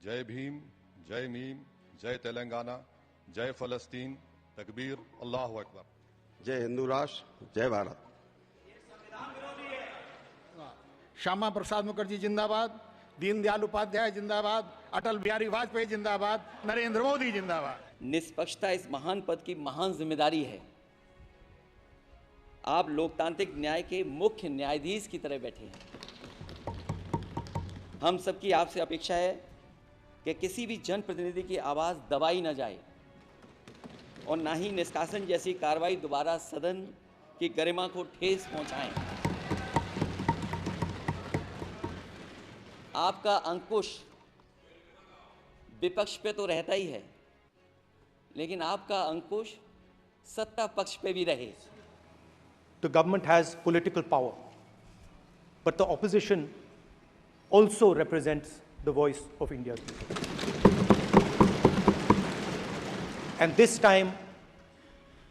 जय भीम, जय मीम, जय तेलंगाना, जय फलस्तीन, तकबीर, अल्लाहु अकबर। जय हिंदू राष्ट्र, जय भारत। श्यामा प्रसाद मुखर्जी जिंदाबाद, दीनदयाल उपाध्याय जिंदाबाद, अटल बिहारी वाजपेयी जिंदाबाद, नरेंद्र मोदी जिंदाबाद। निष्पक्षता इस महान पद की महान जिम्मेदारी है। आप लोकतांत्रिक न्याय के मुख्य न्यायाधीश की तरह बैठे हैं। हम सबकी आपसे अपेक्षा है कि किसी भी जनप्रतिनिधि की आवाज़ दबाई न जाए और ना ही निष्कासन जैसी कार्रवाई दोबारा सदन की गरिमा को ठेस पहुंचाएं। आपका अंकुश विपक्ष पे तो रहता ही है, लेकिन आपका अंकुश सत्ता पक्ष पे भी रहे। The government has political power, but the opposition also represents the voice of India's people. And this time,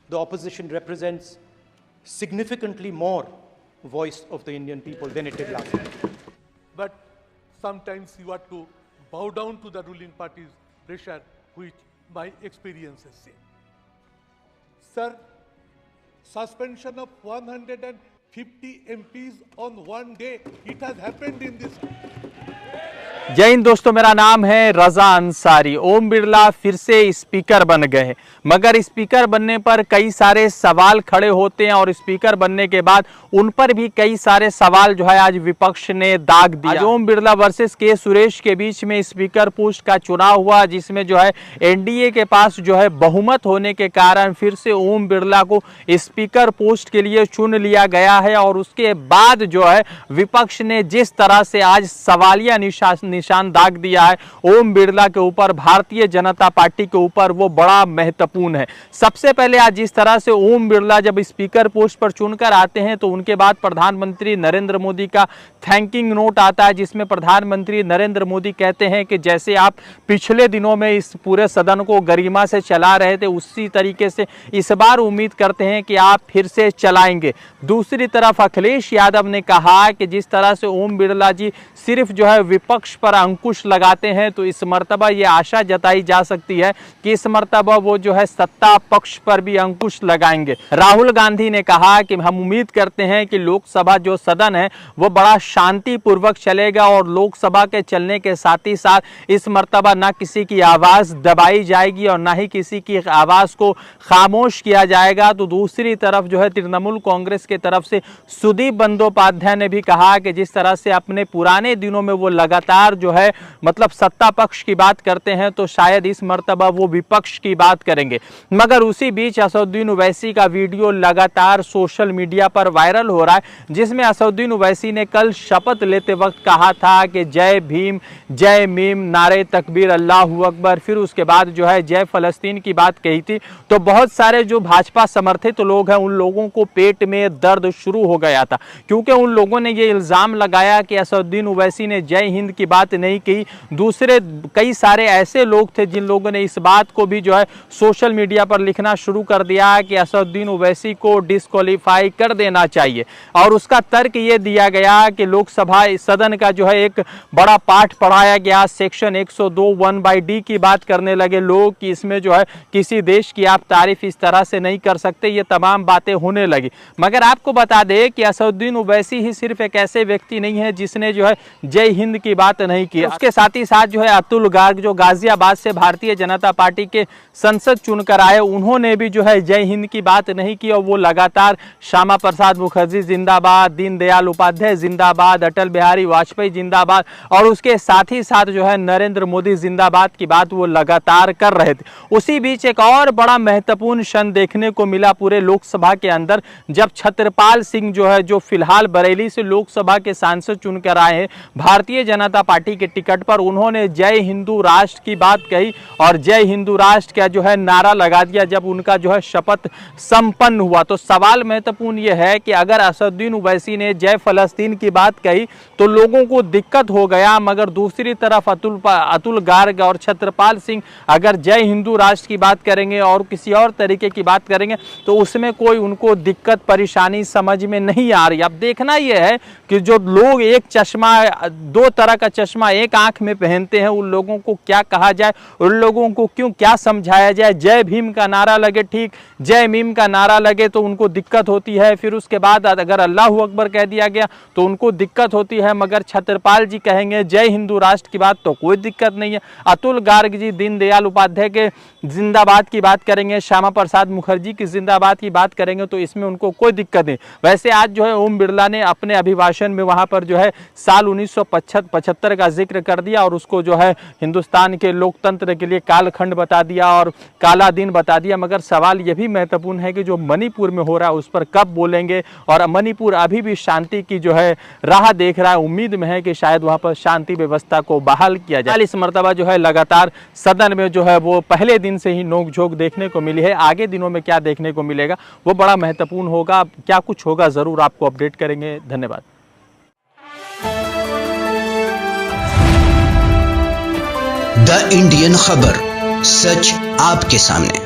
the opposition represents significantly more voice of the Indian people than it did last time. But sometimes you have to bow down to the ruling party's pressure, which my experience has seen. Sir, suspension of 150 MPs on one day, it has happened in this. जय हिंद दोस्तों, मेरा नाम है रजा अंसारी। ओम बिरला फिर से speaker बन गए हैं, मगर स्पीकर बनने पर कई सारे सवाल खड़े होते हैं और स्पीकर बनने के बाद उन पर भी कई सारे सवाल जो है आज विपक्ष ने दाग दिया। ओम बिरला वर्सेस के सुरेश के बीच में स्पीकर पोस्ट का चुनाव हुआ, जिसमें जो है एनडीए के पास जो है बहुमत होने के कारण फिर से ओम बिरला को स्पीकर पोस्ट के लिए चुन लिया गया है। और उसके बाद जो है विपक्ष ने जिस तरह से आज सवालिया निशान दाग दिया है ओम बिरला के ऊपर, भारतीय जनता पार्टी के ऊपर, वो बड़ा महत्वपूर्ण है। सबसे पहले आज जिस तरह से ओम बिरला जब स्पीकर पोस्ट पर चुनकर आते हैं तो उनके बाद प्रधानमंत्री नरेंद्र मोदी का थैंकिंग नोट आता है, जिसमें प्रधानमंत्री नरेंद्र मोदी कहते हैं कि जैसे आप पिछले दिनों में इस पूरे सदन को गरिमा से चला रहे थे, उसी तरीके से इस बार उम्मीद करते हैं कि आप फिर से चलाएंगे। दूसरी तरफ अखिलेश यादव ने कहा कि जिस तरह से ओम बिरला जी सिर्फ जो है विपक्ष पर अंकुश लगाते हैं, तो इस मर्तबा ये आशा जताई जा सकती है कि इस मर्तबा वो जो है सत्ता पक्ष पर भी अंकुश लगाएंगे। राहुल गांधी ने कहा कि हम उम्मीद करते हैं कि लोकसभा जो सदन है वो बड़ा शांतिपूर्वक चलेगा और लोकसभा के चलने के साथ ही साथ इस मर्तबा ना किसी की आवाज दबाई जाएगी और ना ही किसी की आवाज को खामोश किया जाएगा। तो दूसरी तरफ जो है तृणमूल कांग्रेस की तरफ से सुदीप बंदोपाध्याय ने भी कहा कि जिस तरह से अपने पुराने दिनों में वो लगातार जो है मतलब सत्ता पक्ष की बात करते हैं, तो शायद इस मर्तबा वो विपक्ष की बात करेंगे। मगर उसी बीच असदुद्दीन ओवैसी का वीडियो लगातार सोशल मीडिया पर वायरल हो रहा है, जिसमें असदुद्दीन ओवैसी ने कल शपथ लेते वक्त कहा था कि जय भीम, जय मीम, नारे तकबीर, अल्लाहू अकबर, फिर उसके बाद जो है जय फलस्तीन की बात कही थी। तो बहुत सारे जो भाजपा समर्थित लोग हैं उन लोगों को पेट में दर्द शुरू हो गया था, क्योंकि उन लोगों ने ये इल्जाम लगाया कि असदुद्दीन ओवैसी ने जय हिंद की बात नहीं की। दूसरे कई सारे ऐसे लोग थे जिन लोगों ने इस बात को भी जो है सोशल मीडिया पर लिखना शुरू कर दिया कि असदुद्दीन ओवैसी को डिस्क्वालीफाई कर देना चाहिए। और उसका तर्क ये दिया गया कि लोकसभा सदन का जो है एक बड़ा पाठ पढ़ाया गया, सेक्शन 102 1/d की बात करने लगे लोग कि इसमें जो है किसी देश की आप तारीफ इस तरह से नहीं कर सकते, ये तमाम बातें होने लगी। मगर आपको बता दें कि असदुद्दीन ओवैसी ही सिर्फ एक ऐसे व्यक्ति नहीं है जिसने जो है जय हिंद की बात नहीं की। उसके साथ ही साथ जो है अतुल गार्ग जो गाजियाबाद से भारतीय जनता पार्टी के संसद चुनकर आए, उन्होंने भी जो है जय हिंद की बात नहीं की और वो लगातार श्यामा प्रसाद मुखर्जी जिंदाबाद, दीनदयाल उपाध्याय जिंदाबाद, अटल बिहारी वाजपेयी जिंदाबाद और उसके साथ ही साथ जो है नरेंद्र मोदी जिंदाबाद की बात वो लगातार कर रहे थे। उसी बीच एक और बड़ा महत्वपूर्ण क्षण देखने को मिला पूरे लोकसभा के अंदर, जब छत्रपाल सिंह जो है जो फिलहाल बरेली से लोकसभा के सांसद चुनकर आए हैं भारतीय जनता पार्टी के टिकट पर, उन्होंने जय हिंदू राष्ट्र की बात कही और जय हिंदू राष्ट्र का जो है नारा लगा दिया जब उनका जो है शपथ संपन्न हुआ। तो सवाल महत्वपूर्ण यह है कि अगर असदुद्दीन ओवैसी ने जय फलस्तीन की बात कही तो लोगों को दिक्कत हो गया, मगर दूसरी तरफ अतुल गार्ग और छत्रपाल सिंह अगर जय हिंदू राष्ट्र की बात करेंगे और किसी और तरीके की बात करेंगे तो उसमें कोई उनको दिक्कत परेशानी समझ में नहीं आ रही। अब देखना यह है कि जो लोग एक चश्मा, दो तरह का चश्मा चश्मा एक आंख में पहनते हैं उन लोगों को क्या कहा जाए, उन लोगों को क्यों क्या समझाया जाए। जय भीम का नारा लगे ठीक, जय मीम का नारा लगे तो उनको दिक्कत होती है, फिर उसके बाद अगर अल्लाह अकबर कह दिया गया तो उनको दिक्कत होती है, मगर छत्रपाल जी कहेंगे जय हिंदू राष्ट्र की बात तो कोई दिक्कत नहीं है। अतुल गार्ग जी दीनदयाल उपाध्याय के जिंदाबाद की बात करेंगे, श्यामा प्रसाद मुखर्जी की जिंदाबाद की बात करेंगे तो इसमें उनको कोई दिक्कत नहीं। वैसे आज जो है ओम बिरला ने अपने अभिभाषण में वहां पर जो है साल 1975 का जिक्र कर दिया और उसको जो है हिंदुस्तान के लोकतंत्र के लिए कालखंड बता दिया और काला दिन बता दिया। मगर सवाल यह भी महत्वपूर्ण है कि जो मणिपुर में हो रहा है उस पर कब बोलेंगे, और मणिपुर अभी भी शांति की जो है राह देख रहा है। उम्मीद में है कि शायद वहां पर शांति व्यवस्था को बहाल किया जाए। इस मर्तबा जो है लगातार सदन में जो है वो पहले दिन से ही नोकझोंक देखने को मिली है। आगे दिनों में क्या देखने को मिलेगा वो बड़ा महत्वपूर्ण होगा। क्या कुछ होगा जरूर आपको अपडेट करेंगे। धन्यवाद। द इंडियन खबर, सच आपके सामने।